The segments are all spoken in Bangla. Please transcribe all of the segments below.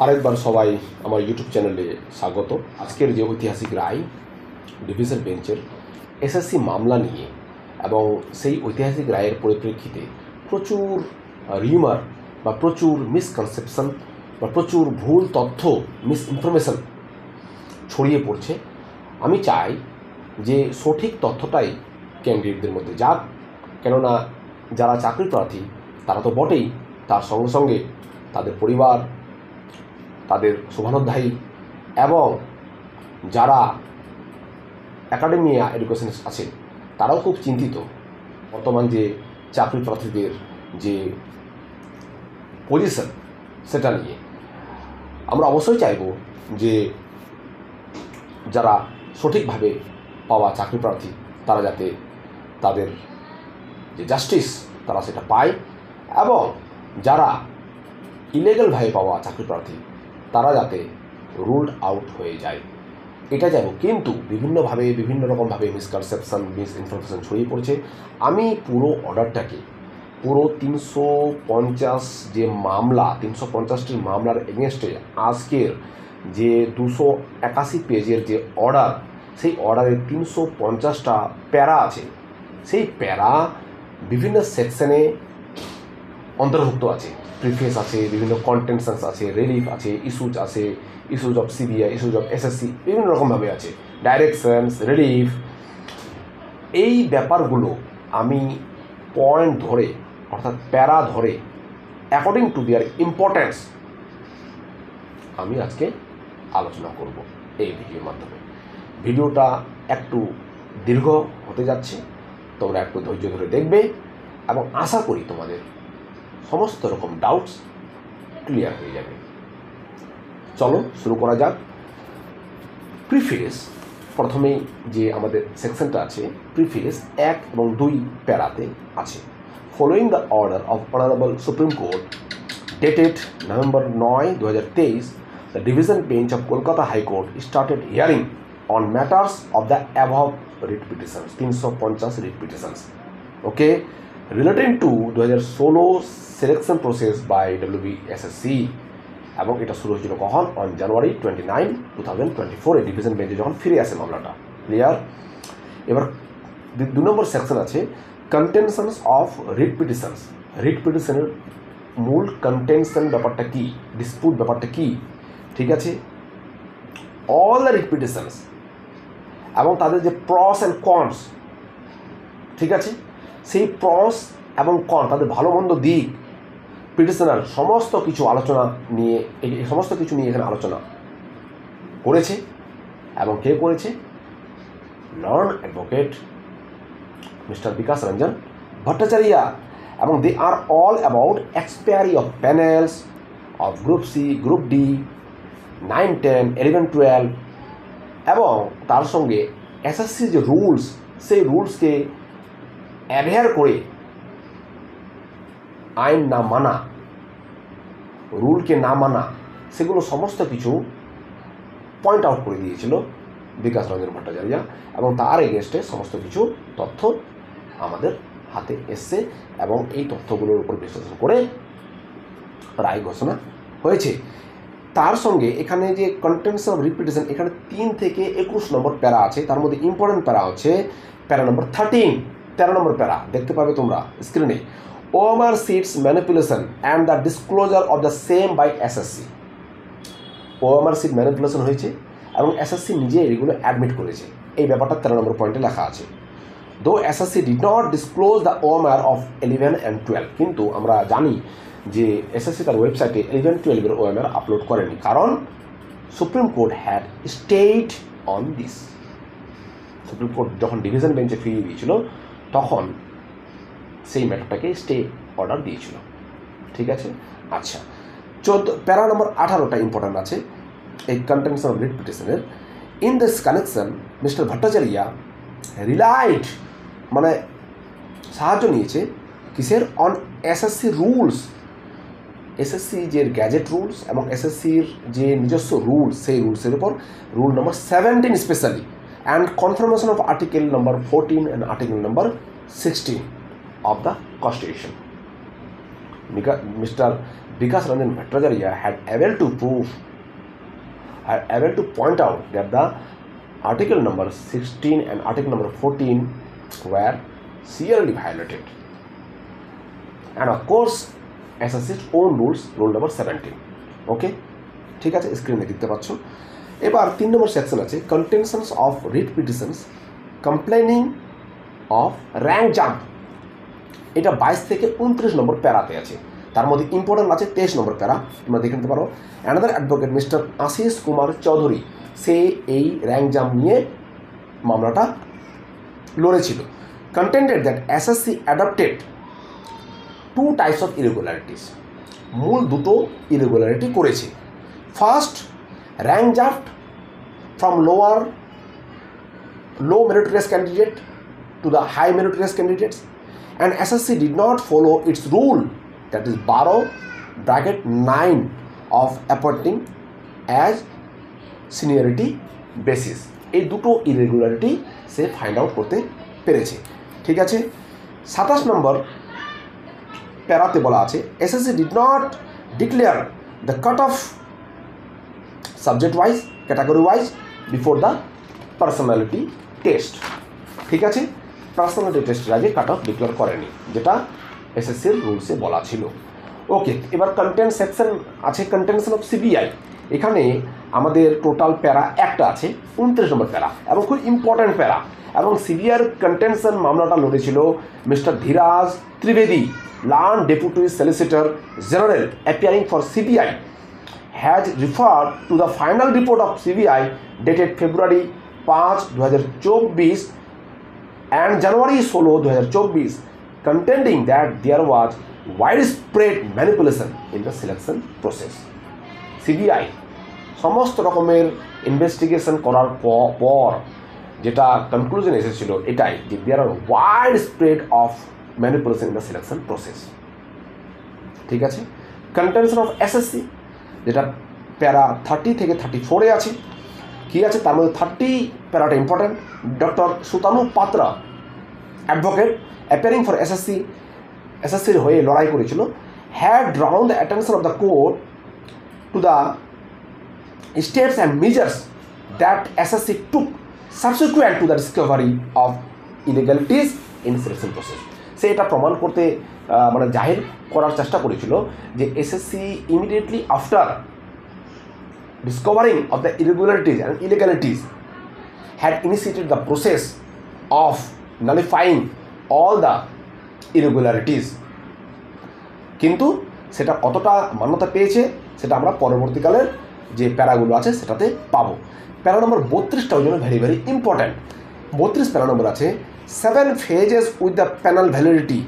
আরেকবার সবাই আমার ইউটিউব চ্যানেলে স্বাগত। আজকের যে ঐতিহাসিক রায় ডিভিশন বেঞ্চের এসএসসি মামলা নিয়ে এবং সেই ঐতিহাসিক রায়ের পরিপ্রেক্ষিতে প্রচুর রিউমার বা প্রচুর মিসকনসেপশন বা প্রচুর ভুল তথ্য মিসইনফরমেশন ছড়িয়ে পড়ছে। আমি চাই যে সঠিক তথ্যটাই ক্যান্ডিডেটদের মধ্যে যাক, কেননা যারা চাকরি প্রার্থী তারা তো বটেই, তার সঙ্গে সঙ্গে তাদের পরিবার, তাদের শুভানুধ্যায়ী এবং যারা একাডেমিয়া এডুকেশন আছে তারাও খুব চিন্তিত বর্তমান যে চাকরি প্রার্থীদের যে পজিশন সেটা নিয়ে। আমরা অবশ্যই চাইব যে যারা সঠিকভাবে পাওয়া চাকরি প্রার্থী তারা যাতে তাদের যে জাস্টিস তারা সেটা পায় এবং যারা ইলিগালভাবে পাওয়া চাকরি প্রার্থী তারা যাতে রুলড আউট হয়ে যায়, এটা যাব। কিন্তু বিভিন্নভাবে বিভিন্ন রকমভাবে মিসকনসেপশন মিসইনফরমেশন ছড়িয়ে পড়ছে। আমি পুরো অর্ডারটাকে পুরো 350 যে মামলা 350টি মামলার এগেনস্টে আজকের যে 281 পেজের যে অর্ডার, সেই অর্ডারে 350টা প্যারা আছে। সেই প্যারা বিভিন্ন সেকশনে অন্তর্ভুক্ত আছে। প্রিফেস আছে, বিভিন্ন কন্টেনশনস আছে, রিলিফ আছে, issues of CBI, issues of SSC, বিভিন্ন রকমভাবে আছে, ডাইরেকশনস, রিলিফ। এই ব্যাপারগুলো আমি পয়েন্ট ধরে অর্থাৎ প্যারা ধরে অ্যাকর্ডিং টু দেয়ার ইম্পর্টেন্স আমি আজকে আলোচনা করব এই ভিডিওর মাধ্যমে। ভিডিওটা একটু দীর্ঘ হতে যাচ্ছে, তোমরা একটু ধৈর্য ধরে দেখবে এবং আশা করি তোমাদের সমস্ত রকম ডাউটস ক্লিয়ার হয়ে যাবে। চলো শুরু করা যাক। প্রিফেস, প্রথমেই যে আমাদের সেকশনটা আছে প্রিফেস 1 এবং 2 প্যারাতে আছে। Following the order of honourable supreme court dated November 9, 2023, the division bench of Kolkata High Court started hearing on matters of the above writ petitions, 350 writ petitions, okay, relating to 2016 selection process by WBSSC এবং এটা শুরু হয়েছিল কখন? অন জানুয়ারি 29, 2024 এই ডিভিশন বেঞ্চে যখন ফিরে আসে মামলাটা। ক্লিয়ার? এবার 2 নম্বর সেকশন আছে contentions of writ petitions. Writ পিটিশনের মূল কন্টেনশন ব্যাপারটা কি, ডিসপুট ব্যাপারটা কি, ঠিক আছে, অল দ্য রিট পিটিশনস এবং তাদের যে প্রস অ্যান্ড কনস, ঠিক আছে, সেই প্রস এবং কন, তাদের ভালো মন্দ দিক, পিটিশনার সমস্ত কিছু নিয়ে এখানে আলোচনা করেছে। এবং কে করেছে? Learned advocate mister Bikash Ranjan Bhattacharya. এবং they are all about expiry of panels of group C, group D, 9, 10, 11, 12 এবং তার সঙ্গে এসএসসি যে রুলস, সেই রুলসকে অ্যাডহেয়ার করে আইন না মানা, রুলকে না মানা, সেগুলো সমস্ত কিছু পয়েন্ট আউট করে দিয়েছিল বিকাশ রঞ্জন ভট্টাচার্য এবং তার এগেনস্টে সমস্ত কিছু তথ্য আমাদের হাতে এসছে এবং এই তথ্যগুলোর উপর বিশ্লেষণ করে রায় ঘোষণা হয়েছে। তার সঙ্গে এখানে যে কন্টেনশন অফ রিপিটিশন, এখানে 3 থেকে 21 নম্বর প্যারা আছে। তার মধ্যে ইম্পর্টেন্ট প্যারা হচ্ছে প্যারা নম্বর 13 নম্বর প্যারা, দেখতে পাবে তোমরা স্ক্রিনে। OMR seats manipulation and the disclosure of the same by SSC. OMR seat manipulation হয়েছে এবং SSC নিজে এগুলো অ্যাডমিট করেছে। এই ব্যাপারটা 13 নম্বর পয়েন্টে লেখা আছে। Though SSC did not disclose the OMR of 11 and 12, কিন্তু আমরা জানি যে SSC তার ওয়েবসাইটে 11-12 এর OMR আপলোড করেনি, কারণ Supreme Court had stayed on this. Supreme Court যখন ডিভিশন বেঞ্চে ফিরিয়ে দিয়েছিল তখন সেই ম্যাটারটাকে স্টে অর্ডার দিয়েছিল, ঠিক আছে। আচ্ছা, প্যারা নম্বর 18টা ইম্পর্টেন্ট আছে এই কন্টেনশন অফ রিট পিটিশনের। In this connection mister Bhattacharya relied, মানে সাহায্য নিয়েছে কিসের? অন এসএসসি রুলস, এসএসসি যে গ্যাজেট রুলস এবং এসএসসির যে নিজস্ব রুলস, সেই রুলসের উপর rule number 17 specially, and confirmation of article number 14 and article number 16 of the Constitution. Mr. Vikas Ranjan Bhattacharya had able to point out that the article number 16 and article number 14 were severely violated. And of course, SSC's own rules, rule number 17. Okay? ঠিক আছে, স্ক্রিনে দেখতে পাচ্ছ। এবার 3 নম্বর সেকশন আছে contentions of writ petitions complaining of rank jump. এটা 22 থেকে 29 নম্বর প্যারাতে আছে, তার মধ্যে ইম্পর্টেন্ট আছে 23 নম্বর প্যারা, তোমরা দেখে নিতে পারো। Another advocate mister Ashis Kumar Chowdhury, সে এই র্যাঙ্ক জাম্প নিয়ে মামলাটা লড়েছিল। Contended that SSC adapted 2 types of irregularities, মূল দুটো ইরেগুলারিটি করেছে। First, rank jump from low meritorious candidate to the high meritorious candidates, and SSC did not follow its rule, that is Baro bracket 9 of appointing as seniority basis. এই দুটো ইরেগুলারিটি সে ফাইন্ড আউট করতে পেরেছে। ঠিক আছে, 27 নম্বর প্যারাতে বলা আছে SSC did not declare the cut-off subject wise, category wise before the personality test. ঠিক আছে, পার্সোনালিটি টেস্টের আগে কাট অফ ডিক্লেয়ার করেনি, যেটা এসএসসির রুলসে বলা ছিল। ওকে, এবার কন্টেন্ট সেকশন আছে কন্টেনশন অফ সিবিআই। এখানে আমাদের টোটাল প্যারা একটা আছে, 29 নম্বর প্যারা, এবং খুব ইম্পর্ট্যান্ট প্যারা। এবং সিবিআইয়ের কন্টেনশন মামলাটা লড়েছিল mister Dhiraj Trivedi, learned deputy solicitor general appearing for CBI, has referred to the final report of CBI dated February 5, 2024 and January 16, 2024, contending that there was widespread manipulation in the selection process. CBI সমস্ত রকমের ইনভেস্টিগেশন করার পর যেটা কনক্লুশন এসেছিল এটাই, যে there are widespread of manipulation in the selection process. ঠিক আছে, কন্টেনশন অফ এসএসসি যেটা প্যারা 30 থেকে 34-এ আছে। কী আছে তার মধ্যে 30 প্যারাটা important. Doctor Sutanu Patra, advocate appearing for এসএসসির হয়ে লড়াই করেছিল, had drawn the attention of the court to the steps and measures that SSC took subsequent to the discovery of illegalities in selection process. সে এটা প্রমাণ করতে মানে জাহির করার চেষ্টা করেছিল যে SSC immediately after discovering of the irregularities and illegalities had initiated the process of nullifying all the irregularities, কিন্তু সেটা কতটা মান্যতা পেয়েছে সেটা আমরা পরবর্তীকালের যে প্যারাগুলো আছে সেটাতে পাবো। প্যারা নম্বর 32টা ওই জন্য ভেরি ভেরি ইম্পর্ট্যান্ট। 32 প্যারা নম্বর আছে 7 phases with the panel validity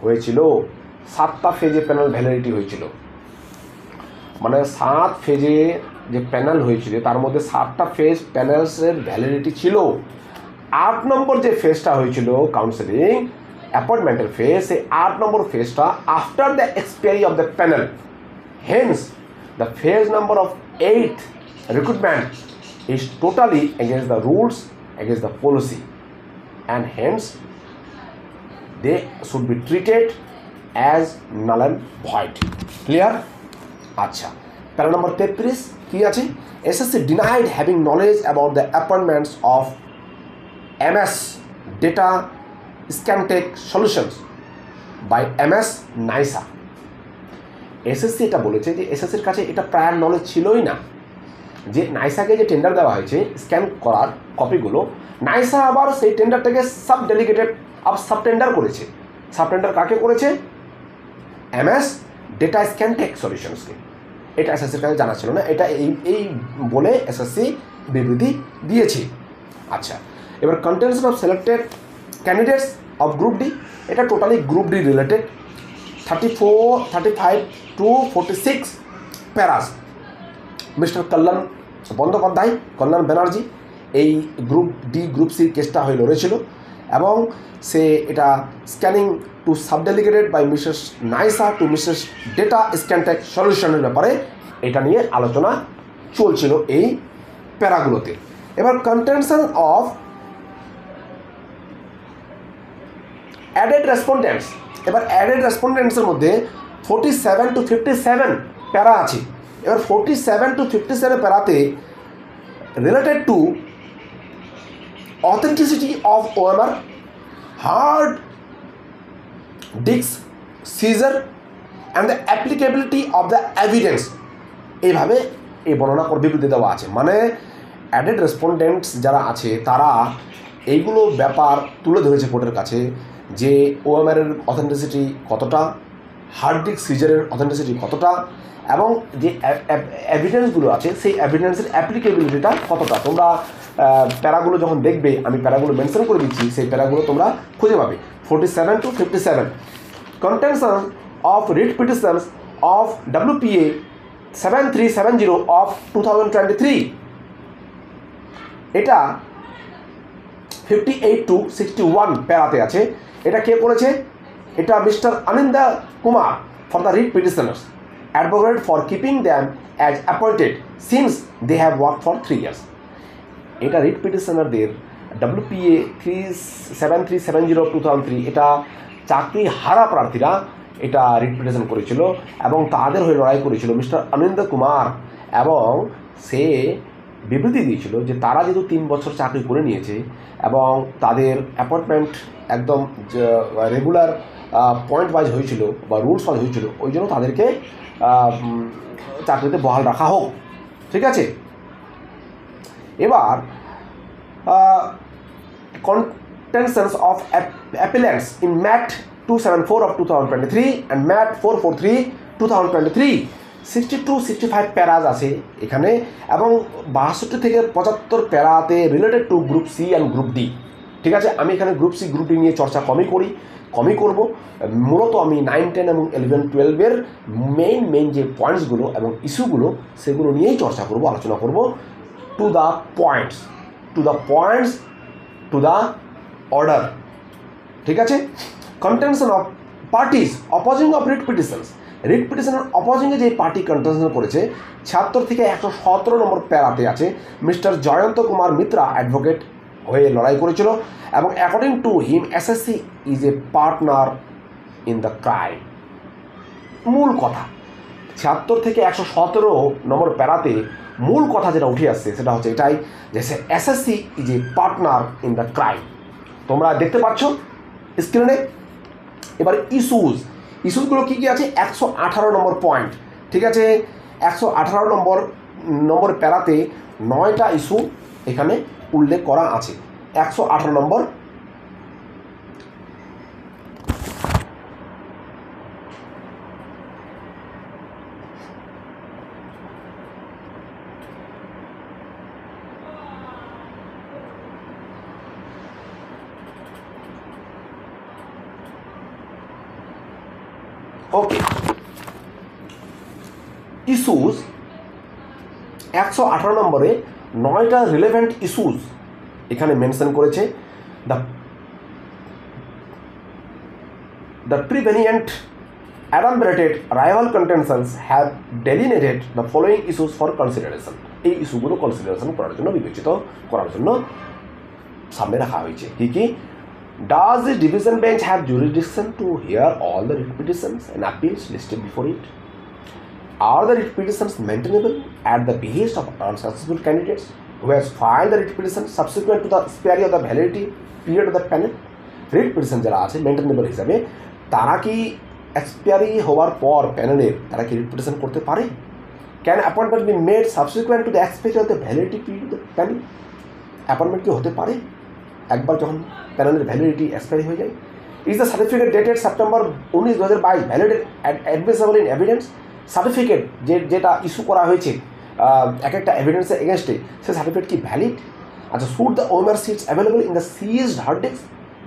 হয়েছিল, 7টা ফেজে প্যানেল ভ্যালিডিটি হয়েছিল। মানে 7 ফেজে যে প্যানেল হয়েছিল তার মধ্যে 7টা ফেজ প্যানেলসের ভ্যালিডিটি ছিল। 8 নম্বর যে ফেজটা হয়েছিল কাউন্সেলিং অ্যাপয়েন্টমেন্টের ফেজ, সেই 8 নম্বর ফেজটা after the expiry of the panel, hence the phase number of 8th recruitment is totally against the rules, against the policy, and hence they should be treated as null and void. Clear? আচ্ছা, প্যারা নম্বর 33 কী আছে? SSC denied having knowledge about the appointments of MS Data Scantech Solutions by MS Nysa. SSC এটা বলেছে যে এসএসসির কাছে এটা প্রায়র নলেজ ছিলই না, যে নাইসাকে যে টেন্ডার দেওয়া হয়েছে স্ক্যান করার কপিগুলো, নাইসা আবার সেই টেন্ডারটাকে সাব ডেলিগেটেড সাব টেন্ডার করেছে। সাব টেন্ডার কাকে করেছে? MS ডেটা স্ক্যামটেক সলিউশনসকে। এটা এসএসসির কাছে জানা ছিল না, এটা এই বলে এসএসসি বিবৃতি দিয়েছে। আচ্ছা, এবার contention of selected candidates of group D, এটা totally group D related. 34, 35 to 46 paras. Mister Kalyan Bandyopadhyay, Kalyan Banerjee এই গ্রুপ ডি গ্রুপ সি কেসটা হয়ে লড়েছিল, এবং সে এটা scanning to subdelegated by Mrs Nysa to Mrs Data Scantech সলিউশনের ব্যাপারে এটা নিয়ে আলোচনা চলছিল এই প্যারাগুলোতে। এবার কন্টেনশন অফ অ্যাডেড রেসপন্ডেন্টস। এবার অ্যাডেড রেসপন্ডেন্টসের মধ্যে 47 to 57 প্যারা আছে। এবার 47 to 57 প্যারাতে related to authenticity of OMR, hard disk seizure and the applicability of the evidence, এইভাবে এই বর্ণনা করে বিবৃতি দেওয়া আছে। মানে অ্যাডেড রেসপন্ডেন্টস যারা আছে তারা এইগুলো ব্যাপার তুলে ধরেছে কোর্টের কাছে, যে ওএমআরের অথেন্টিসিটি কতটা, হার্ড ডিস্ক সিজারের অথেন্টিসিটি কতটা, এবং যে এভিডেন্সগুলো আছে সেই এভিডেন্সের অ্যাপ্লিকেবিলিটিটা কতটা। তোমরা প্যারাগুলো যখন দেখবে, আমি প্যারাগুলো মেনশন করে দিচ্ছি, সেই প্যারাগুলো তোমরা খুঁজে পাবে। 47 to 57 contention of writ petitions of WPA 7370 of 2023, এটা 58 to 61 প্যারাতে আছে। এটা কে করেছে? এটা Mister Aninda Kumar for the writ petitioners advocate for keeping them as appointed since they have work for 3 years। এটা রিট পিটিশনারদের WPA 7370 2003, এটা চাকরি হারা প্রার্থীরা এটা রিট পিটিশন করেছিল এবং তাদের হয়ে লড়াই করেছিল মিস্টার অনিন্দ কুমার, এবং সে বিবৃতি দিয়েছিল যে তারা যেহেতু 3 বছর চাকরি করে নিয়েছে এবং তাদের অ্যাপয়েন্টমেন্ট একদম রেগুলার পয়েন্ট ওয়াইজ হয়েছিল বা রুলস ওয়াইজ হয়েছিল, ওই জন্য তাদেরকে চাকরিতে বহাল রাখা হোক। ঠিক আছে, এবার contentions of appellants in MAT 274 of 2023 and MAT 443 2023 62-65 প্যারাজ আছে এখানে, এবং 62 থেকে 75 প্যারাতে related to group C and group D. ঠিক আছে, আমি এখানে গ্রুপ সি গ্রুপ ডি নিয়ে চর্চা কমই করব। মূলত আমি 9, 10 এবং 11, 12-এর মেইন যে পয়েন্টসগুলো এবং ইস্যুগুলো সেগুলো নিয়েই চর্চা করব, আলোচনা করব। To the points, to the order. ঠিক আছে, contention of parties opposing of writ petitions, writ পিটিশনের অপোজিংয়ে যে পার্টি কন্টেনশন করেছে 76 থেকে 117 নম্বর প্যারাতে আছে। মিস্টার জয়ন্ত কুমার মিত্রা অ্যাডভোকেট হয়ে লড়াই করেছিল, এবং according to him SSC is a partner in the crime. মূল কথা 76 থেকে 117 নম্বর প্যারাতে মূল কথা যেটা উঠে আসছে সেটা হচ্ছে এটাই, যে SSC is a partner in the crime. তোমরা দেখতে পাচ্ছ স্ক্রিনে। এবার ইস্যুসগুলো কী কী আছে? 118 নম্বর পয়েন্ট। ঠিক আছে, 118 নম্বর প্যারাতে 9টা ইস্যু এখানে উল্লেখ করা আছে। 118 নম্বর ওকে, ইস্যুস 118 নম্বরে 9টা রিলেভেন্ট ইস্যুস এখানে মেনশন করেছে। The prevenient adumbrated rival contentions have delineated the following issues for consideration. এই ইস্যুগুলো কনসিডারেশন করার জন্য, বিবেচিত করার জন্য সামনে রাখা হয়েছে। কি? Does the division bench have jurisdiction to hear all the writ petitions and appeals listed before it? Are the writ petitions maintainable at the behest of unsuccessful candidates who has filed the writ petition subsequent to the expiry of the validity period of the panel? Writ petition যারা আছে মেনটেনেবল হিসাবে, তারা কি এক্সপায়ারি হওয়ার পর প্যানেলের তারা কি রিট পিটিশন করতে পারে? Can appointment be made subsequent to the expiry of the validity period of the panel? Appointment কি হতে পারে একবার যখন প্যানেলের ভ্যালিডিটি এক্সপায়ারি হয়ে যায়? Is the certificate dated September 19, 2022 valid admissible in evidence? Certificate যেটা ইস্যু করা হয়েছে এক একটা এভিডেন্সের এগেনস্টে, সে সার্টিফিকেট কি ভ্যালিড? আচ্ছা, should the OMR sheets available in the seized hard disk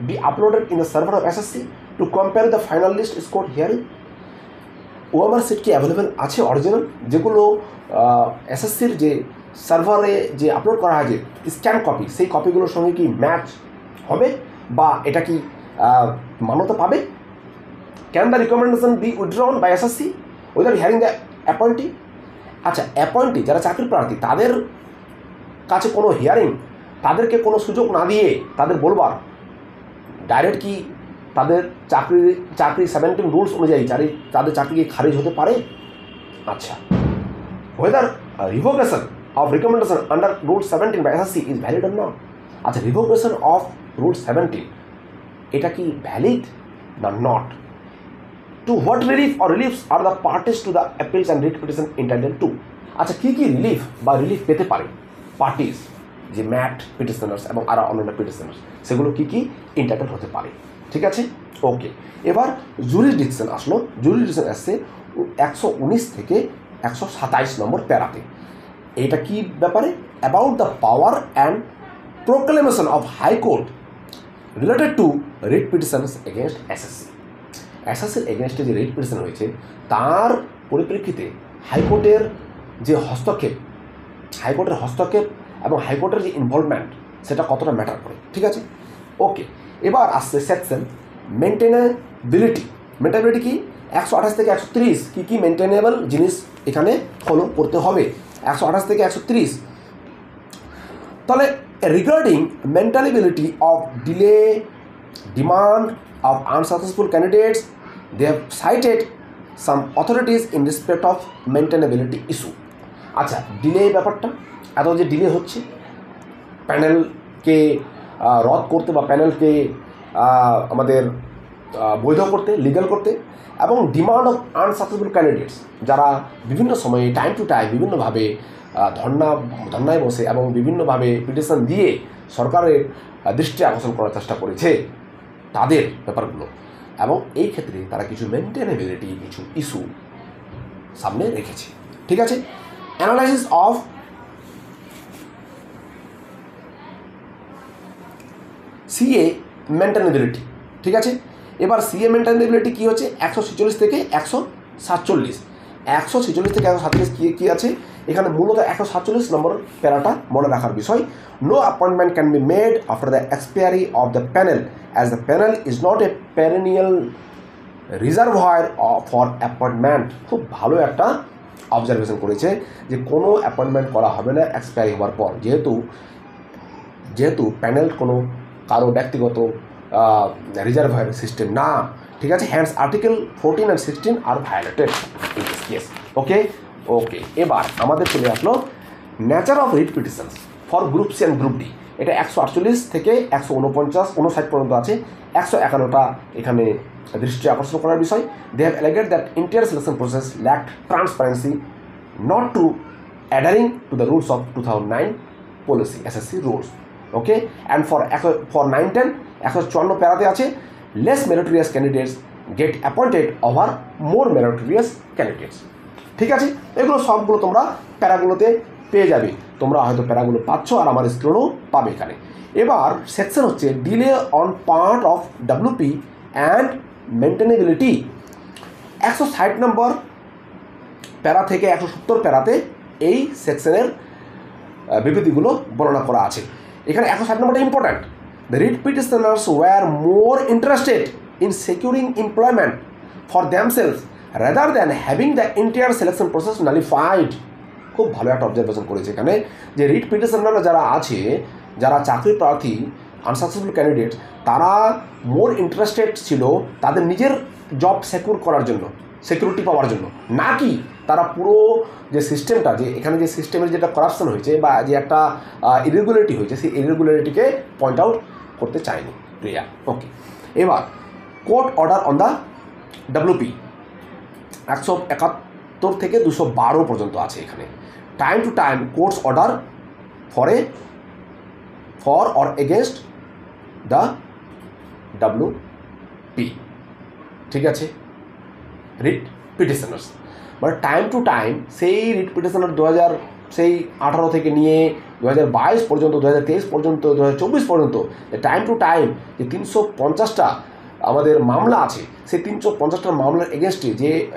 be uploaded in the server of SSC to compare the final list score hearing? OMR sheet কি অ্যাভেলেবেল আছে অরিজিনাল, যেগুলো এসএসসির যে সার্ভারে যে আপলোড করা হয় যে স্ক্যান কপি, সেই কপিগুলোর সঙ্গে কি ম্যাচ হবে বা এটা কি মান্যতা পাবে? Can the recommendation be withdrawn by SSC without hearing the appointee? আচ্ছা, অ্যাপয়েন্টি যারা চাকরি প্রার্থী তাদের কাছে কোনো হিয়ারিং, তাদেরকে কোনো সুযোগ না দিয়ে তাদের বলবার ডাইরেক্ট কি তাদের চাকরি 17 রুলস অনুযায়ী তাদের চাকরি কি খারিজ হতে পারে? আচ্ছা, whether revocation of recommendation under Rule 17 by SSC is valid or not? আচ্ছা, revocation of Rule 17 এটা কি ভ্যালিড না not? To what relief or reliefs are the parties to the appeals and writ petition entitled to? আচ্ছা, কি রিলিফ বা রিলিফ পেতে পারে পার্টিস, যে ম্যাট পিটিশনার্স এবং আরও অন্যান্য পিটিশনার্স, সেগুলো কি এন্টাইটেল হতে পারে? ঠিক আছে, ওকে। এবার জুরিসডিকশন আসলো। জুরিসডিকশন আসছে 119 থেকে 127 নম্বর প্যারাতে। এটা কি ব্যাপারে? About the power and proclamation of high court related to writ petitions against SSC. এসএসসির এগেনস্টে যে রিট পিটিশন হয়েছে তার পরিপ্রেক্ষিতে হাইকোর্টের যে হস্তক্ষেপ এবং হাইকোর্টের যে ইনভলভমেন্ট সেটা কতটা ম্যাটার করে। ঠিক আছে, ওকে। এবার আসছে সেকশন মেনটেনেবিলিটি। মেনটেনেবিলিটি কি? 128 থেকে 130 কি মেনটেনেবল জিনিস এখানে ফলো করতে হবে। 128 থেকে 130, তাহলে regarding maintainability of delay demand of unsuccessful candidates they have cited some authorities in respect of maintainability issue. আচ্ছা, ডিলে ব্যাপারটা, এত যে ডিলে হচ্ছে প্যানেলকে রদ করতে বা প্যানেলকে আমাদের বৈধ করতে, লিগ্যাল করতে, এবং ডিমান্ড অফ আনসাকসেসফুল ক্যান্ডিডেটস যারা বিভিন্ন সময়ে টাইম টু টাইম বিভিন্নভাবে ধর্নায় বসে এবং বিভিন্নভাবে পিটিশন দিয়ে সরকারের দৃষ্টি আকর্ষণ করার চেষ্টা করেছে তাদের ব্যাপারগুলো, এবং এই ক্ষেত্রে তারা কিছু মেনটেনেবিলিটি কিছু ইস্যু সামনে রেখেছে। ঠিক আছে, অ্যানালাইসিস অফ সিএ মেনটেনেবিলিটি। ঠিক আছে, এবার সিএ মেনটেনেবিলিটি কী হচ্ছে? 146 থেকে 147। 146 থেকে 147 কী আছে এখানে? মূলত 147 নম্বর প্যারাটা মনে রাখার বিষয়। No appointment can be made after the expiry of the panel as the panel is not a perennial reservoir for appointment. খুব ভালো একটা অবজারভেশন করেছে যে কোনো অ্যাপয়েন্টমেন্ট করা হবে না এক্সপায়ারি হওয়ার পর, যেহেতু প্যানেল কোনো কারো ব্যক্তিগত রিজার্ভয়ার সিস্টেম না। ঠিক আছে, hence article 14 and 16 are violated in this case. Okay, এবার আমাদের চলে আসলো nature of writ petitions for group C and group D. এটা 148 থেকে 159 পর্যন্ত আছে। 151টা এখানে দৃষ্টি আকর্ষণ করার বিষয়। They have alleged that entire selection process lacked transparency not to adhering to the rules of 2009 policy SSC rules. Okay, and for 9-10 154 প্যারাতে আছে less meritorious candidates get appointed over more meritorious candidates. ঠিক আছে, এগুলো সবগুলো তোমরা প্যারাগুলোতে পেয়ে যাবে। তোমরা হয়তো প্যারাগুলো পাচ্ছ আর আমার স্ক্রিনও পাবে এখানে। এবার সেকশন হচ্ছে delay on part of WP and maintainability. 160 নম্বর প্যারা থেকে 170 প্যারাতে এই সেকশনের বিবৃতিগুলো বর্ণনা করা আছে। এখানে 160 নম্বরটা important. The writ petitioners were more interested in securing employment for themselves rather than having the entire selection process nullified. খুব ভালো একটা অবজারভেশন করেছে এখানে যে রিট পিটিশনাররা যারা আছে, যারা চাকরি প্রার্থী আনসাকসেসফুল ক্যান্ডিডেট, তারা মোর ইন্টারেস্টেড ছিল তাদের নিজের জব সিকিউর করার জন্য, সিকিউরিটি পাওয়ার জন্য, নাকি তারা পুরো যে সিস্টেমটা, যে এখানে যে সিস্টেমের যেটা করাপশন হয়েছে বা যে একটা ইরেগুলারিটি হয়েছে সেই ইরেগুলারিটিকে পয়েন্ট আউট করতে চায়নি। ক্লিয়ার? ওকে, এবার court order on the WP 171 থেকে 212 পর্যন্ত আছে এখানে। Time to time courts order for or against the WP. ঠিক আছে, রিট পিটিশনার্স মানে টাইম টু টাইম সেই রিট পিটিশনার 2018 থেকে নিয়ে 2022 পর্যন্ত, 2023 পর্যন্ত, 2024 পর্যন্ত টাইম টু টাইম যে 350টা আমাদের মামলা আছে, সেই 350টার মামলার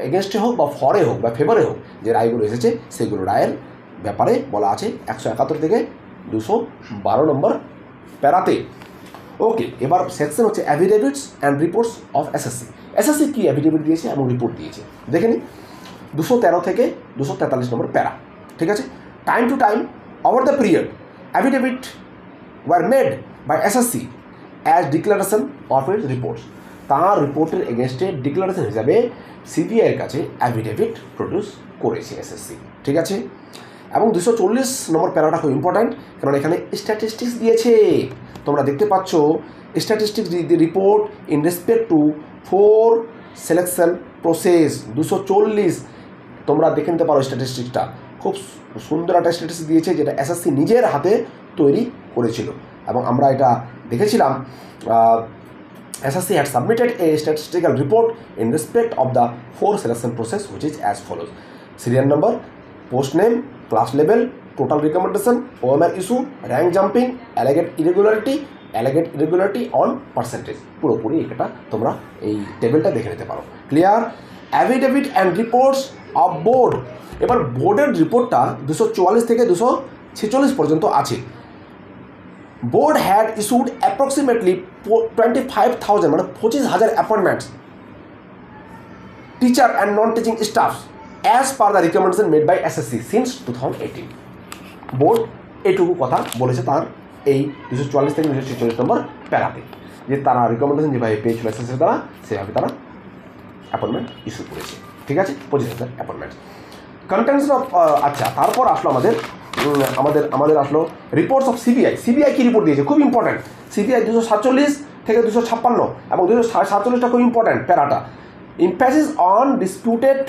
এগেনস্টে হোক বা ফরে হোক বা ফেভারে হোক যে রায়গুলো এসেছে সেগুলো রায়ের ব্যাপারে বলা আছে 171 থেকে 212 নম্বর প্যারাতে। ওকে, এবার সেকশন হচ্ছে affidavits and reports of SSC কী অ্যাফিডেভিট দিয়েছে এবং রিপোর্ট দিয়েছে দেখে নিন। 213 থেকে 243 নম্বর প্যারা। ঠিক আছে, time to time over the period affidavit were made by SSC as declaration of its reports. তার রিপোর্টের এগেনস্টে ডিক্লারেশন হিসাবে সিবিআইয়ের কাছে অ্যাফিডেভিট প্রডিউস করেছে এসএসসি। ঠিক আছে, এবং 240 নম্বর প্যারাটা খুব ইম্পর্ট্যান্ট, কারণ এখানে স্ট্যাটিস্টিক্স দিয়েছে। তোমরা দেখতে পাচ্ছ statistics report in respect to 4 selection process 240। তোমরা দেখে নিতে পারো স্ট্যাটিস্টিক্সটা, খুব সুন্দর একটা স্ট্যাটিস্টিক্স দিয়েছে যেটা এসএসসি নিজের হাতে তৈরি করেছিল, এবং আমরা এটা দেখেছিলাম। SSC had submitted a statistical report in respect of the 4 selection process, which is as follows: serial number, post name, class level, total recommendation, OMR issue, rank jumping, alleged irregularity on percentage। পুরোপুরি এটা তোমরা এই টেবিলটা দেখে নিতে পারো। Clear? Affidavit and reports of board. এবার বোর্ডের রিপোর্টটা 244 থেকে 246 পর্যন্ত আছে। বোর্ড হ্যাড ইস্যুড অ্যাপ্রক্সিমেটলি 25,000 মানে 25,000 appointments teacher and non teaching staff as per the recommendation made by SSC since 2018। Board এটুকু কথা বলেছে তার এই 244 থেকে 246 নম্বর প্যারাতে, যে তারা রিকমেন্ডেশন যেভাবে পেয়েছিল এসএসসির দ্বারা সেভাবে তারা অ্যাপয়েন্টমেন্ট ইস্যু করেছে। ঠিক আছে, 25,000 অ্যাপয়েন্টমেন্ট। কন্টেন্টস অফ আচ্ছা, তারপর আসলো আমাদের আসলো রিপোর্টস অফ সিবিআই। সিবিআই কী রিপোর্ট দিয়েছে? খুব ইম্পর্ট্যান্ট। সিবিআই 247 থেকে 256 এবং 247টা খুব ইম্পর্ট্যান্ট প্যারাটা। Emphasis on disputed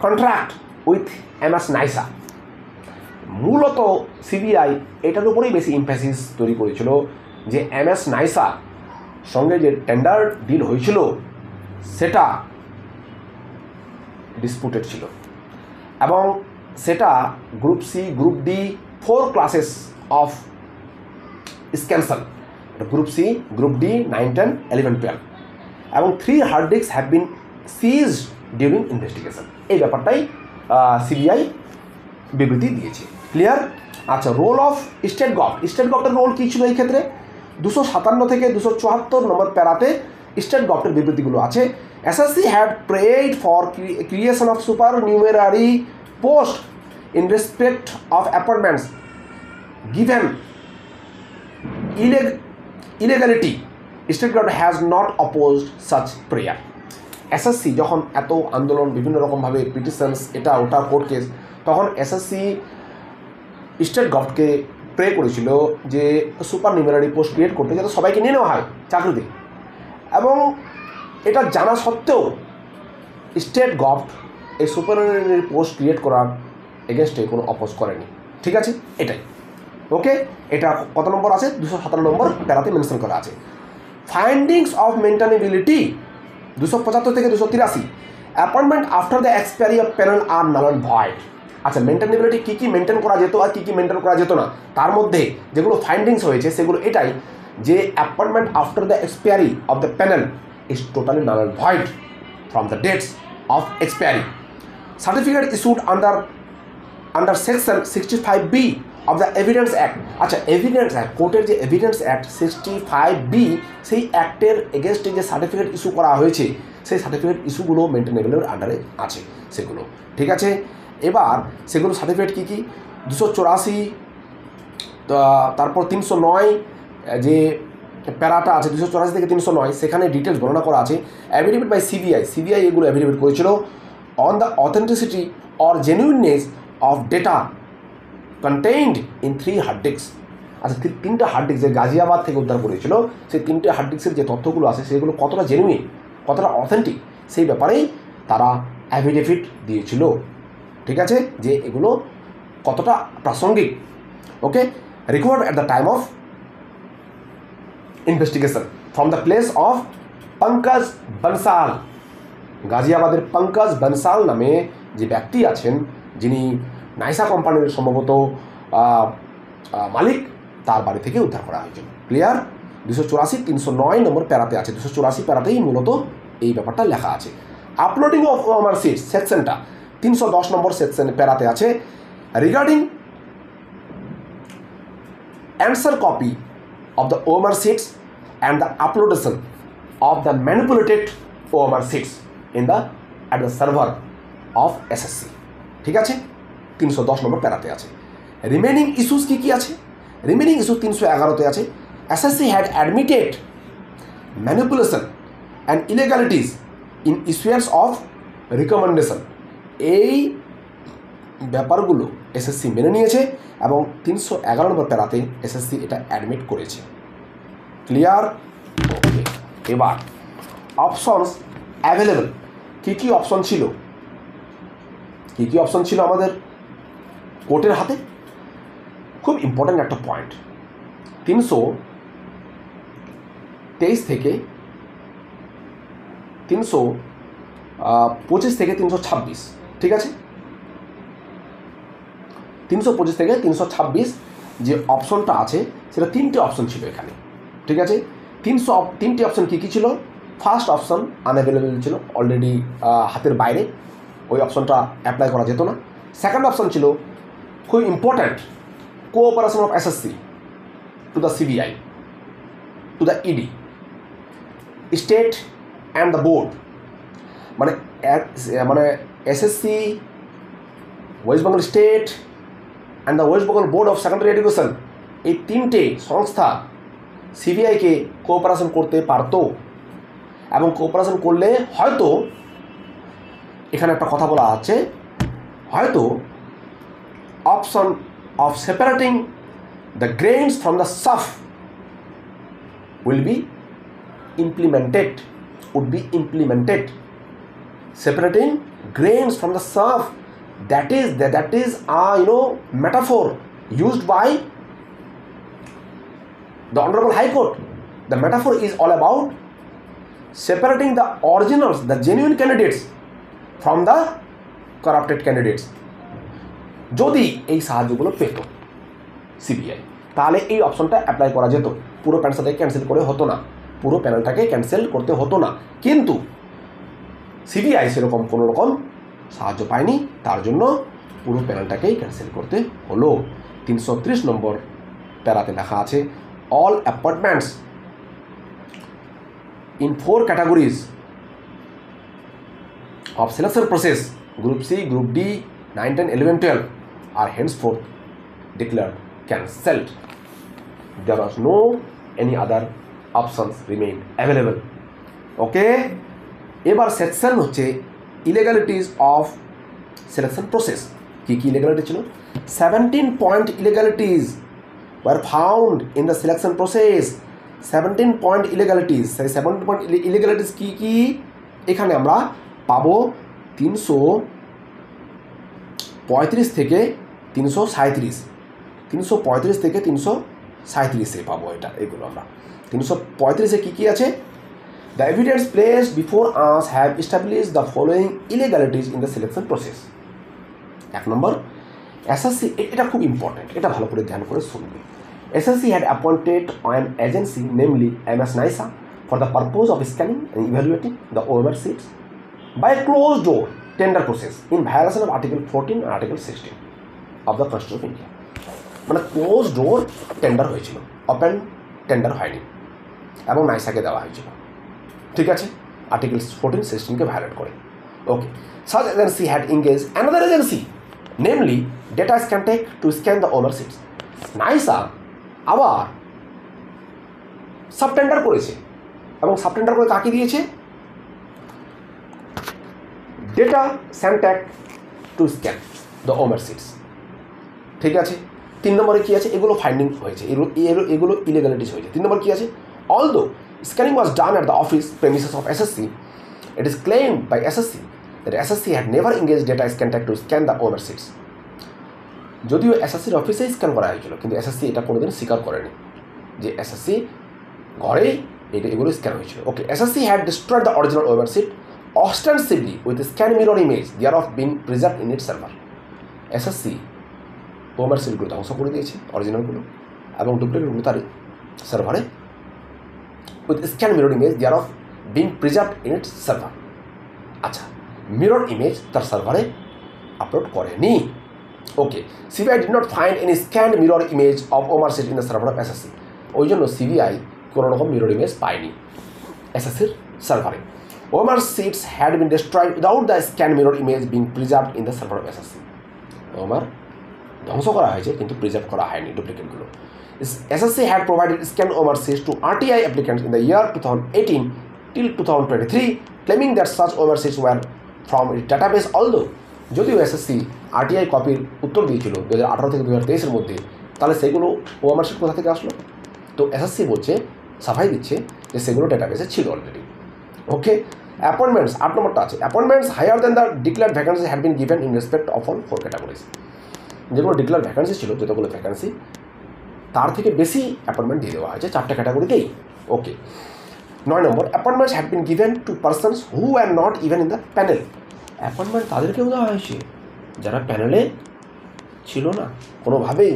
contract with MS Nysa. মূলত সিবিআই এটার উপরেই বেশি এমফ্যাসিস তৈরি করেছিল যে MS নাইসা সঙ্গে যে টেন্ডার ডিল হয়েছিল সেটা ডিসপিউটেড ছিল, এবং সেটা group C, group D 4 classes of scandal, group C, group D 9, 10, 11, 12, এবং 3 hard disk have been seized during investigation. এই ব্যাপারটাই সিবিআই বিবৃতি দিয়েছে। ক্লিয়ার? আচ্ছা, রোল অফ স্টেট গভর্নমেন্টের রোল কী ছিল এই ক্ষেত্রে? 257 থেকে 274 নম্বর প্যারাতে স্টেট গভর্নমেন্টের বিবৃতিগুলো আছে। SSC had prayed for creation of super numerary post in respect of appointments given illegality. State government has not opposed such prayer. SSC যখন এত আন্দোলন বিভিন্ন রকমভাবে পিটিশনস এটা ওটা কোর্ট কেস, তখন এসএসসি স্টেট গভর্নমেন্টকে প্রে করেছিল যে সুপার নিউমেরারি পোস্ট ক্রিয়েট করতে, যাতে সবাইকে নিয়ে নেওয়া হয় চাকরিতে, এবং এটা জানা সত্ত্বেও স্টেট গভর্নমেন্ট এই সুপার নিউমেরারি পোস্ট ক্রিয়েট করার এগেনস্টে কোনো অপোজ করেনি। ঠিক আছে, এটাই ওকে। এটা কত নম্বর আছে? 257 নম্বর প্যারাতে মেনশন করা আছে। ফাইন্ডিংস অফ মেনটেনেবিলিটি 275 থেকে 283। Appointment after the expiry of panel are null and void. আচ্ছা, মেনটেনেবিলিটি কী কী মেনটেন করা যেত আর কী কী মেনটেন করা যেত না, তার মধ্যে যেগুলো ফাইন্ডিংস হয়েছে সেগুলো এটাই যে appointment after the expiry of the panel is totally null and void from the dates of expiry. Certificate issued under section 65B of the evidence act. আচ্ছা, এভিডেন্স অ্যাক্ট, কোর্টের যে এভিডেন্স অ্যাক্ট 65B, সেই অ্যাক্টের এগেনস্টে যে সার্টিফিকেট ইস্যু করা হয়েছে সেই সার্টিফিকেট ইস্যুগুলো মেনটেনেবলের আন্ডারে আছে সেগুলো। ঠিক আছে, এবার সেগুলো সার্টিফিকেট কী কী? 284, তারপর 309 যে প্যারাটা আছে 284 থেকে 309, সেখানে ডিটেলস বর্ণনা করা আছে। অ্যাফিডেভিট বাই সিবিআই এগুলো অ্যাফিডেভিট করেছিল on the authenticity or genuineness of data contained in 3 hard disk. আচ্ছা, 3টা হার্ড ডিস্ক যে গাজিয়াবাদ থেকে উদ্ধার করেছিল, সেই 3টে হার্ড ডিস্কের যে তথ্যগুলো আছে সেগুলো কতটা জেনুইন, কতটা অথেন্টিক, সেই ব্যাপারেই তারা অ্যাফিডেভিট দিয়েছিল। ঠিক আছে, যে এগুলো কতটা প্রাসঙ্গিক। Okay, recovered at the time of investigation from the place of Pankaj Bansal. গাজিয়াবাদের পঙ্কজ বনসাল নামে যে ব্যক্তি আছেন, যিনি নাইসা কোম্পানির সম্ভবত মালিক, তার বাড়ি থেকে উদ্ধার করা হয়েছিল। ক্লিয়ার? 284, 309 নম্বর প্যারাতে আছে। 284 প্যারাতেই মূলত এই ব্যাপারটা লেখা আছে। আপলোডিং অফ ওএমআর সিটস সেকশনটা 310 নম্বর সেকশন প্যারাতে আছে। Regarding answer copy of the OMR sheets and the uploadation of the manipulated OMR sheets at the server of SSC. ঠিক আছে, 310 নম্বর প্যারাতে আছে। রিমেনিং ইস্যুস কী কী আছে? রিমেনিং ইস্যু 311-তে আছে। SSC had admitted manipulation and illegalities in issuance of recommendation. এই ব্যাপারগুলো এসএসসি মেনে নিয়েছে এবং 311 নম্বর প্যারাতে এসএসসি এটা অ্যাডমিট করেছে। ক্লিয়ার? ওকে, এবার অপশনস অ্যাভেলেবল। কী কী অপশন ছিল? কী কী অপশন ছিল আমাদের কোর্টের হাতে? খুব ইম্পর্ট্যান্ট একটা পয়েন্ট। 323 থেকে 325 থেকে 326, ঠিক আছে? 325 থেকে 326 যে অপশনটা আছে সেটা 3টে অপশন ছিল এখানে, ঠিক আছে? 3টি অপশন কী কী ছিল? ফার্স্ট অপশন আনঅ্যাভেলেবল ছিল, অলরেডি হাতের বাইরে, ওই অপশনটা অ্যাপ্লাই করা যেত না। সেকেন্ড অপশন ছিল খুব important, cooperation of SSC to the CBI, to the ED, state and the board. মানে SSC, West Bengal state and the West Bengal board of secondary education, এই 3টে সংস্থা সিবিআইকে কোঅপারেশন করতে পারতো এবং কোঅপারেশন করলে হয়তো, এখানে একটা কথা বলা আছে, হয়তো option of separating the grains from the সাফ will be implemented, would be implemented. Separating grains from the chaff, that is a metaphor used by the Honorable High Court. The metaphor is all about separating the originals, the genuine candidates from the corrupted candidates. যদি এই সাহায্যগুলো পেত সিবিআই, তাহলে এই অপশনটা অ্যাপ্লাই করা যেত, পুরো প্যানেলটাকে ক্যান্সেল করে হতো না, পুরো প্যানেলটাকে ক্যান্সেল করতে হতো না। কিন্তু সিবিআই সেরকম কোনো রকম সাহায্য পায়নি, তার জন্য পুরো প্যানেলটাকেই ক্যান্সেল করতে হলো। 330 নম্বর প্যারাতে লেখা আছে, all appointments in 4 categories of selection process, Group C, Group D, 9, 10, 11, 12 are henceforth declared cancelled. There was no any other options remain available. Okay, এবার সেকশন হচ্ছে ইলিগ্যালিটিস অফ সিলেকশন প্রসেস। কী কী ইলিগ্যালিটি ছিল? 17 point illegalities were found in the selection process. 17 point illegalities. সেই 17 পয়েন্ট ইলিগ্যালিটিস কী কী? এখানে আমরা পাবো 335 থেকে 337, 335 থেকে 337 পাবো এটা, এগুলো আমরা 335-এ কী কী আছে? The evidence placed before us have established the following illegalities in the selection process. 1 number, SSC, এটা খুব ইম্পর্টেন্ট, এটা ভালো করে ধ্যান করে শুনবে। SSC had appointed an agency, namely MS NISA, for the purpose of scanning and evaluating the OMR seats by a closed door tender process in violation of Article 14 and Article 16 of the Constitution of India. মানে ক্লোজ ডোর টেন্ডার হয়েছিল, ওপেন টেন্ডার হয়নি এবং নাইসাকে দেওয়া হয়েছিল, ঠিক আছে? আর্টিকেল 14-16কে ভায়োলেট করে। ওকে, such agency had engaged another agency, namely Data Scantech, to scan the OMR seats. নাইসা আবার সাবটেন্ডার করেছে এবং সাবটেন্ডার করে কাকে দিয়েছে? Data Scantech to scan the OMR sheets, ঠিক আছে? 3 নম্বরে কী আছে? এগুলো ফাইন্ডিং হয়েছে, এগুলো ইলিগ্যালিটিস হয়েছে। 3 নম্বর কী আছে? Although scanning was done at the office premises of SSC, it is claimed by SSC that SSC had never engage data Scantech to scan the OMR sheets. যদিও এসএসসির অফিসেই স্ক্যান করা হয়েছিল, কিন্তু এসএসসি এটা কোনোদিন স্বীকার করেনি যে এসএসসি ঘরেই এগুলো স্ক্যান হয়েছিল। Okay, SSC had destroyed the original OMR sheet ostensibly with a scan mirror image thereof being preserved in its server. SSC OMR সিটগুলো ধ্বংস করে দিয়েছে, অরিজিনালগুলো, এবং ডুপ্লিকেটগুলো তার সার্ভারে with scan mirror image thereof being preserved in its server. আচ্ছা, মিরর ইমেজ তার সার্ভারে আপলোড করেনি। ওকে, CBI did not find any scanned mirror image of OMR sheet in the server of SSC. ওই জন্য সিবিআই কোনো রকম মিরর ইমেজ পায়নি এসএসসির সার্ভারে। OMR sheets had been destroyed without the scanned mirror image being preserved in the server of SSC. OMR ধ্বংস করা হয়েছে কিন্তু প্রিজার্ভ করা হয়নি ডুপ্লিকেটগুলো। SSC had provided scanned OMR sheets to RTI applicants in the year 2018 till 2023, claiming that such OMR sheets were from its database, although যদিও এসএসসি আরটিআই কপির উত্তর দিয়েছিল 2018 থেকে 2023-এর মধ্যে, তাহলে সেগুলো ওএমআর শিট কোথা থেকে আসলো? তো এসএসসি বলছে, সাফাই দিচ্ছে যে সেগুলো ডেটাবেসে ছিল অলরেডি। ওকে, অ্যাপয়েন্টমেন্টস 8 নম্বরটা আছে, appointments higher then the declared vacancy had been given in respect of all 4 categories. যেগুলো ডিক্লেয়ার ভ্যাকেন্সি ছিল, যতগুলো ভ্যাকেন্সি, তার থেকে বেশি অ্যাপয়েন্টমেন্ট দিয়ে দেওয়া হয়েছে 4টে ক্যাটাগরিতেই। Okay, 9 number, appointments had been given to persons who are not even in the panel. Appointment তাদেরকেও দেওয়া হয়েছে যারা প্যানেলে ছিল না কোনোভাবেই।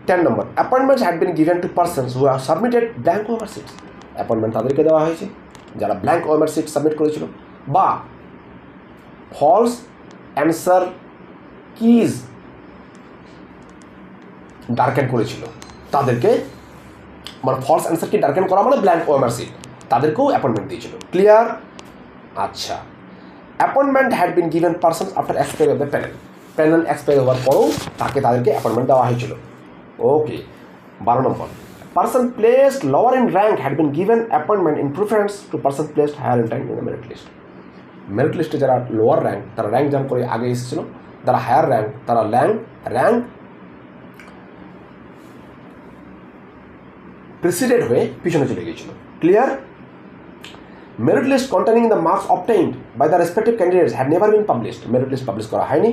10 number, appointments had been given to persons who have submitted blank OMR sheets. Appointment তাদেরকে দেওয়া হয়েছে যারা ব্ল্যাঙ্ক ওএমআর শিট সাবমিট করেছিল বা ফলস অ্যান্সার কিজ ডার্কেন করেছিল তাদেরকে, মানে ফলস অ্যান্সার কি ডার্কেন করা মানে ব্ল্যাঙ্ক ওএমআর শিট, তাদেরকেও অ্যাপয়েন্টমেন্ট দিয়েছিল। ক্লিয়ার? আচ্ছা, appointment had been given person after expiry of the panel. Panel expiry হওয়ার পরেও তাদেরকে অ্যাপয়েন্টমেন্ট দেওয়া হয়েছিল। Okay, 12 number, person placed lower in rank had been given appointment in preference to person placed higher in rank in the merit list. Merit লিস্টে যারা লোয়ার র্যাঙ্ক, তারা র্যাঙ্ক জাম্প করে আগে এসেছিল, যারা হায়ার র্যাঙ্ক তারা র্যাঙ্ক প্রেসিডেন্ট হয়ে পিছনে চলে গিয়েছিল। Clear? Merit list containing the marks obtained by the respective candidates had never been published. Merit list publish করা হয়নি।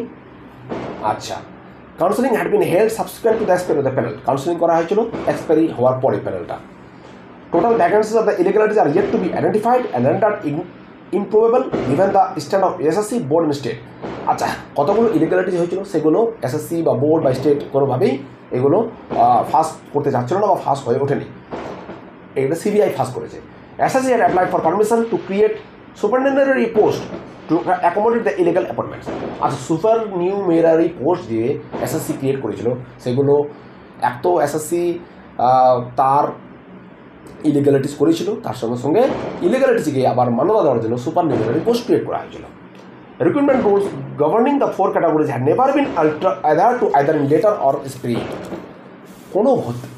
আচ্ছা, counselling had been held subsequent to the expiry of the panel. Counselling করা হয়েছিল এক্সপায়ারি হওয়ার পরে প্যানেলটা। Total vacancies of the illegalities are yet to be identified and rendered improvable given the stand of SSC, board and state. আচ্ছা, কতগুলো ইলিগ্যালিটিজ হয়েছিল সেগুলো এসএসসি বা বোর্ড বা স্টেট কোনোভাবেই এগুলো ফাঁস করতে যাচ্ছিল না বা ফাঁস হয়ে ওঠেনি। এগুলো সিবিআই ফাঁস করেছে। SSC had applied for permission to create supernumerary post to accommodate the illegal appointments. আচ্ছা, সুপারনিউমেরারি পোস্ট যে এসএসসি ক্রিয়েট করেছিল সেগুলো এক তো এসএসসি তার ইলিগ্যালিটিস করেছিল, তার সঙ্গে সঙ্গে ইলিগ্যালিটিসকে আবার মান্যতা দেওয়ার জন্য সুপারনিউমেরারি পোস্ট ক্রিয়েট করা হয়েছিল। Recruitment rules governing the 4 categories had never been either in letter or spirit.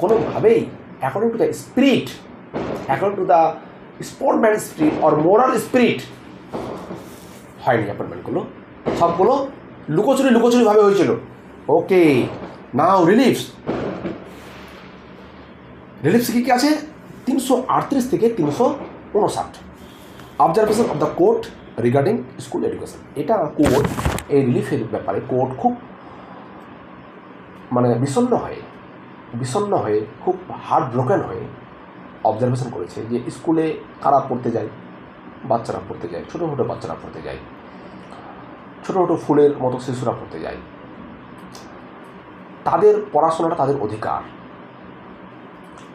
কোনোভাবেই according to the spirit, according to the sportsman spirit or moral spirit হয়নি অ্যাপয়েন্টমেন্টগুলো, সবগুলো লুকোচুরিভাবে হয়েছিল। ওকে, নাও রিলিফস কী আছে? 338 থেকে 359 observation of the court regarding school education. এটা কোর্ট এই রিলিফের ব্যাপারে কোর্ট খুব মানে বিষণ্ণ হয়ে খুব হার্ট ব্রোকেন হয়ে অবজারভেশন করেছে যে স্কুলে কারা পড়তে যায়, বাচ্চারা পড়তে যায়, ছোটো ছোটো বাচ্চারা পড়তে যায়, ছোটো ছোটো ফুলের মতো শিশুরা পড়তে যায়। তাদের পড়াশোনাটা তাদের অধিকার,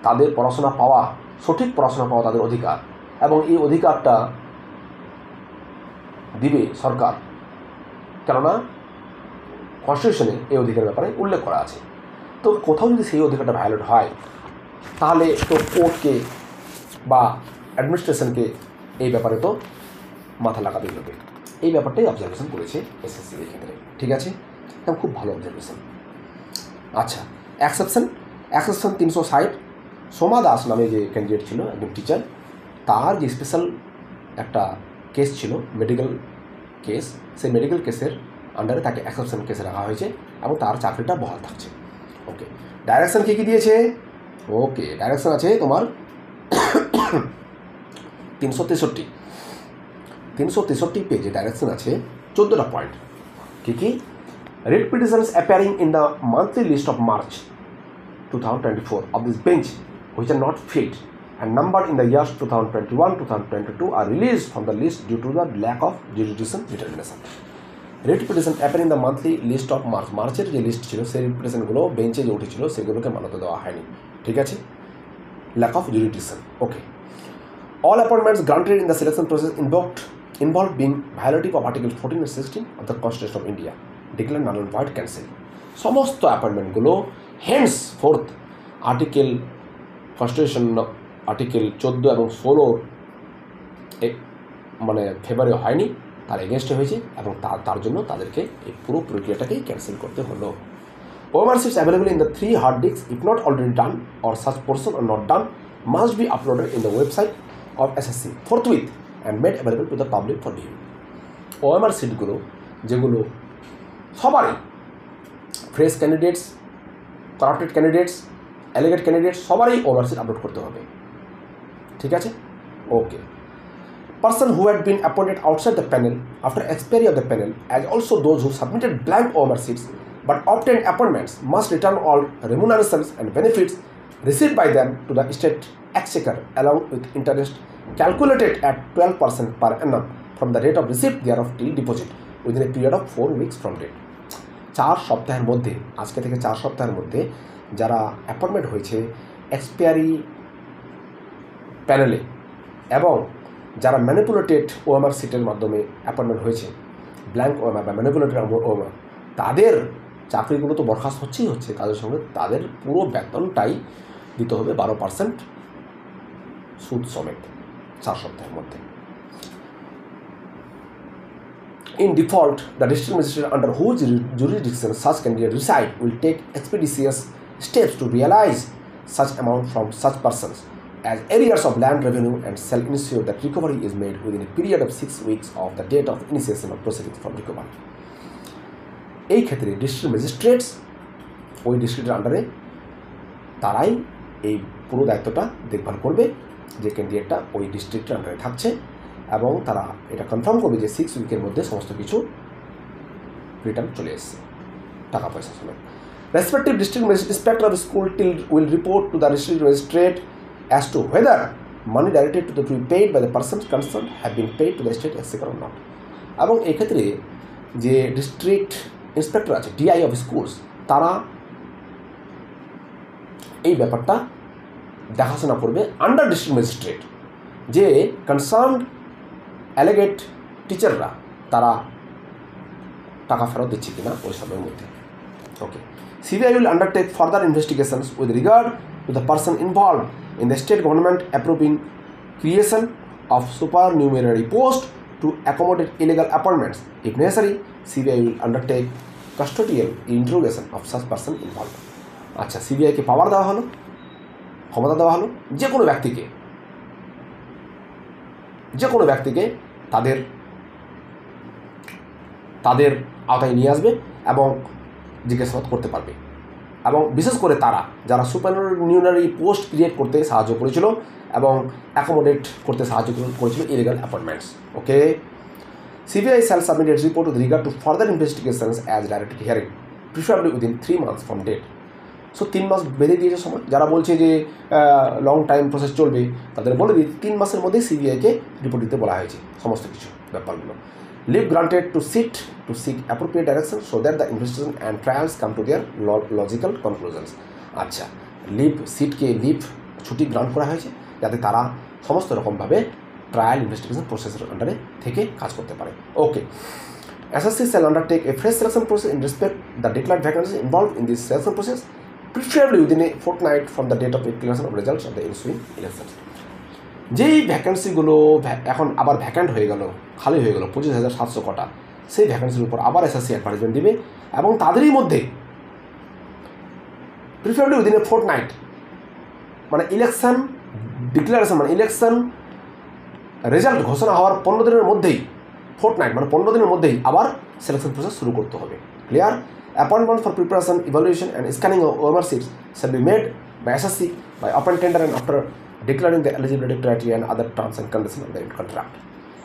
তাদের পড়াশোনা পাওয়া, সঠিক পড়াশোনা পাওয়া তাদের অধিকার, এবং এই অধিকারটা দিবে সরকার, কেননা কনস্টিটিউশনে এই অধিকারের ব্যাপারে উল্লেখ করা আছে। তো কোথাও যদি সেই অধিকারটা ভায়োলেট হয় তাহলে তো কোর্টকে বা অ্যাডমিনিস্ট্রেশনকে এই ব্যাপারে তো মাথা লাগাতেই হবে। এই ব্যাপারটাই অবজারভেশন করেছে এসএসসির ক্ষেত্রে। ঠিক আছে, এবং খুব ভালো অবজারভেশন। আচ্ছা, এক্সেপশন 360, সোমা দাস নামে যে ক্যান্ডিডেট ছিল, একজন টিচার, তার যে স্পেশাল একটা কেস ছিল, মেডিকেল কেস, সেই মেডিকেল কেসের আন্ডারে তাকে এক্সেপশন কেসে রাখা হয়েছে এবং তার চাকরিটা বহাল থাকছে। ওকে, ডাইরেকশন কী দিয়েছে? ওকে, ডাইরেকশন আছে তোমার 363 পেজে ডাইরেকশন আছে 14টা পয়েন্ট। কী? Writ petitions appearing in the monthly list of March 2024 of this bench which are not filled and numbered in the years 2021-2022 are released from the list due to the lack of jurisdiction determination. Writ petition appearing in the monthly list of March, মার্চের যে লিস্ট ছিল সেই রিট পিটিশনগুলো বেঞ্চে যে উঠেছিল সেগুলোকে মান্যতা দেওয়া হয়নি। ঠিক আছে, lack of jurisdiction. Okay, all appointments granted in the selection process involved being violative of Article 14 and 16 of the Constitution of India declared null and void, cancel. সমস্ত অ্যাপয়েন্টমেন্টগুলো হেন্স ফোর্থ কনস্টিটিউশন আর্টিকেল 14 এবং 16 মানে ফেভারে হয়নি, তার এগেনস্টে হয়েছে এবং তার জন্য তাদেরকে এই পুরো প্রক্রিয়াটাকেই ক্যান্সেল করতে হলো। OMR sheets available in the 3 hard disks if not already done or such portion are not done must be uploaded in the website of SSC forthwith and made available to the public for view. OMR সিটগুলো যেগুলো সবারই fresh candidates, corrupted candidates, alleged candidates সবারই OMR সিট আপলোড করতে হবে। ঠিক আছে, ওকে। Person who had been appointed outside the panel after expiry of the panel, as also those who submitted blank OMR seats but obtained appointments, must return all remunerations and benefits received by them to the state exchequer along with interest calculated at 12% per annum from the date of receipt thereof till deposit within a period of 4 weeks from date. 4 সপ্তাহের মধ্যে, আজকে থেকে 4 সপ্তাহের মধ্যে যারা অ্যাপয়েন্টমেন্ট হয়েছে এক্সপায়ারি প্যানেলে এবং যারা ম্যানিপুলেটেড OMR সিটের মাধ্যমে অ্যাপয়েন্টমেন্ট হয়েছে, ব্ল্যাঙ্ক OMR বা ম্যানিপুলেটেড OMR, তাদের চাকরিগুলো তো বরখাস্ত হচ্ছে, তাদের সঙ্গে তাদের পুরো বেতনটাই দিতে হবে 12% সুদ সমেত 4 সপ্তাহের মধ্যে। In default, the district magistrate under whose jurisdiction such candidate reside will take expeditious steps to realize such amount from such persons as arrears of land revenue and shall ensure that recovery is made within a period of 6 weeks of the date of initiation of proceedings from recovery. এই ক্ষেত্রে ডিস্ট্রিক্ট ম্যাজিস্ট্রেটস ওই ডিস্ট্রিক্টের আন্ডারে তারাই এই পুরো দায়িত্বটা দেখভাল করবে যে ক্যান্ডিডেটটা ওই ডিস্ট্রিক্টের আন্ডারে থাকছে এবং তারা এটা কনফার্ম করবে যে 6 উইকের মধ্যে সমস্ত কিছু রিটার্ন চলে এসছে, টাকা পয়সা সমেত। Respective district inspector of school will report to the district magistrate as to whether money directed to be paid by the persons concerned have been paid to the state exchequer or not. এবং এক্ষেত্রে যে ডিস্ট্রিক্ট ইন্সপেক্টর আছে, DI অফ স্কুলস, তারা এই ব্যাপারটা দেখাশোনা করবে আন্ডার ডিস্ট্রিক্ট ম্যাজিস্ট্রেট যে কনসার্নড অ্যালিগেড টিচাররা তারা টাকা ফেরত দিচ্ছে কিনা ওই সময়ের মধ্যে। ওকে, CBI will undertake further investigations with regard to the person involved in the state government approving creation of supernumerary post to accommodate illegal appointments. If necessary, CBI will undertake custodial interrogation of such person involved. আচ্ছা, CBI-কে পাওয়ার দেওয়া হলো, ক্ষমতা দেওয়া হলো যে কোনো ব্যক্তিকে তাদের আওতায় নিয়ে আসবে এবং জিজ্ঞাসাবাদ করতে পারবে এবং বিশেষ করে তারা যারা সুপারনিউনারি পোস্ট ক্রিয়েট করতে সাহায্য করেছিল এবং অ্যাকোমোডেট করতে সাহায্য করেছিল illegal appointments. Okay, CBI shall submit its report with regard to further investigations as directed hearing, preferably within 3 months from date. So 3 মাস বেঁধে দিয়েছে সময়। যারা বলছে যে লং টাইম প্রসেস চলবে তাদের বলে দিই 3 মাসের মধ্যেই CBI-কে রিপোর্ট দিতে বলা হয়েছে সমস্ত কিছু ব্যাপারগুলো। Leave granted to seek appropriate direction so that the investigation and trials come to their logical conclusions. আচ্ছা, লিভ ছুটি গ্রান্ট করা হয়েছে যাতে তারা সমস্ত রকমভাবে ট্রায়াল ইনভেস্টিগেশন প্রসেসের আন্ডারে থেকে কাজ করতে পারে। ওকে, SSC shall undertake a fresh selection process in respect the declared vacancies involved in this selection process, preferably within a fortnight from the date of declaration of results of the ensuing elections. যেই ভ্যাকেন্সিগুলো এখন আবার ভ্যাকেন্ট হয়ে গেল, খালি হয়ে গেল 25,700 কটা, সেই ভ্যাকেন্সির উপর আবার SSC অ্যাডভার্টাইজমেন্ট দিবে এবং তাদেরই মধ্যে প্রিফারেবলি উইদিন এ ফোর্টনাইট মানে ইলেকশন ডিক্লারেশন মানে ইলেকশন রেজাল্ট ঘোষণা হওয়ার 15 দিনের মধ্যেই, ফোর্টনাইট মানে 15 দিনের মধ্যেই আবার সিলেকশন প্রসেস শুরু করতে হবে। Clear? Appointment for preparation, evaluation and scanning of OMR seats shall be made by SSC by open tender and after declaring the eligibility criteria and other terms and conditions of the contract.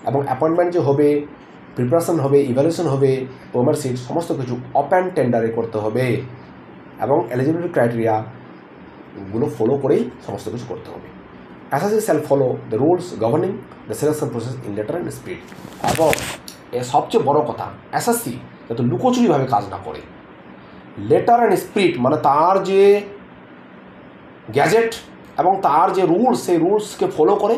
এবং অ্যাপয়েন্টমেন্ট যে হবে, প্রিপারেশন হবে, ইভ্যালুয়েশন হবে, OMR seat সমস্ত কিছু ওপেন টেন্ডারে করতে হবে এবং এলিজিবিলিটি ক্রাইটেরিয়াগুলো ফলো করেই সমস্ত কিছু করতে হবে। SSC shall follow the rules governing the selection process in letter and spirit. এবং এ সবচেয়ে বড় কথা, SSC যাতে লুকোচুরিভাবে কাজ না করে, লেটার অ্যান্ড স্পিরিট মানে তার যে গ্যাজেট এবং তার যে রুলস সেই রুলসকে ফলো করে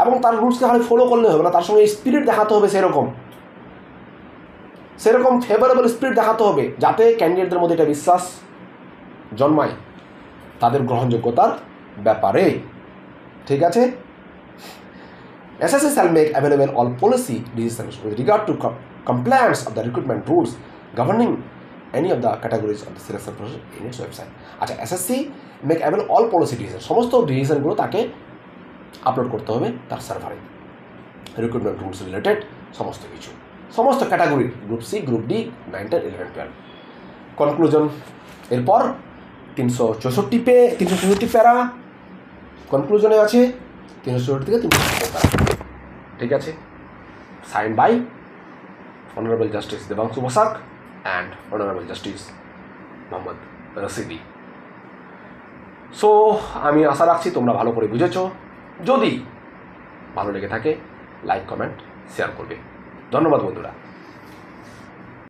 এবং তার রুলসকে খালি ফলো করলে হবে না, তার সঙ্গে স্পিরিট দেখাতে হবে, সেরকম ফেভারেবল স্পিরিট দেখাতে হবে যাতে ক্যান্ডিডেটদের মধ্যে এটা বিশ্বাস জন্মায় তাদের গ্রহণযোগ্যতার ব্যাপারে। ঠিক আছে? SSC shall make available all policy decisions with regard to compliance of the recruitment rules governing any of the categories of the selection process in its website. আচ্ছা, SSC make available all policy decisions, সমস্ত ডিসিশনগুলো তাকে আপলোড করতে হবে তার সার্ভারে, রিক্রুটমেন্ট রুলস রিলেটেড সমস্ত কিছু, সমস্ত ক্যাটাগরির group C, group D, 9, 10, 11, 12। Conclusion এরপর 364 প্যারা কনক্লুশনে আছে, 364 থেকে 370 প্যারা। ঠিক আছে, sign by honourable justice Debangshu Basak and honourable justice Mohammad Rashidi. So আমি আশা রাখছি তোমরা ভালো করে বুঝেছ। যদি ভালো লেগে থাকে লাইক, কমেন্ট, শেয়ার করবে। ধন্যবাদ বন্ধুরা।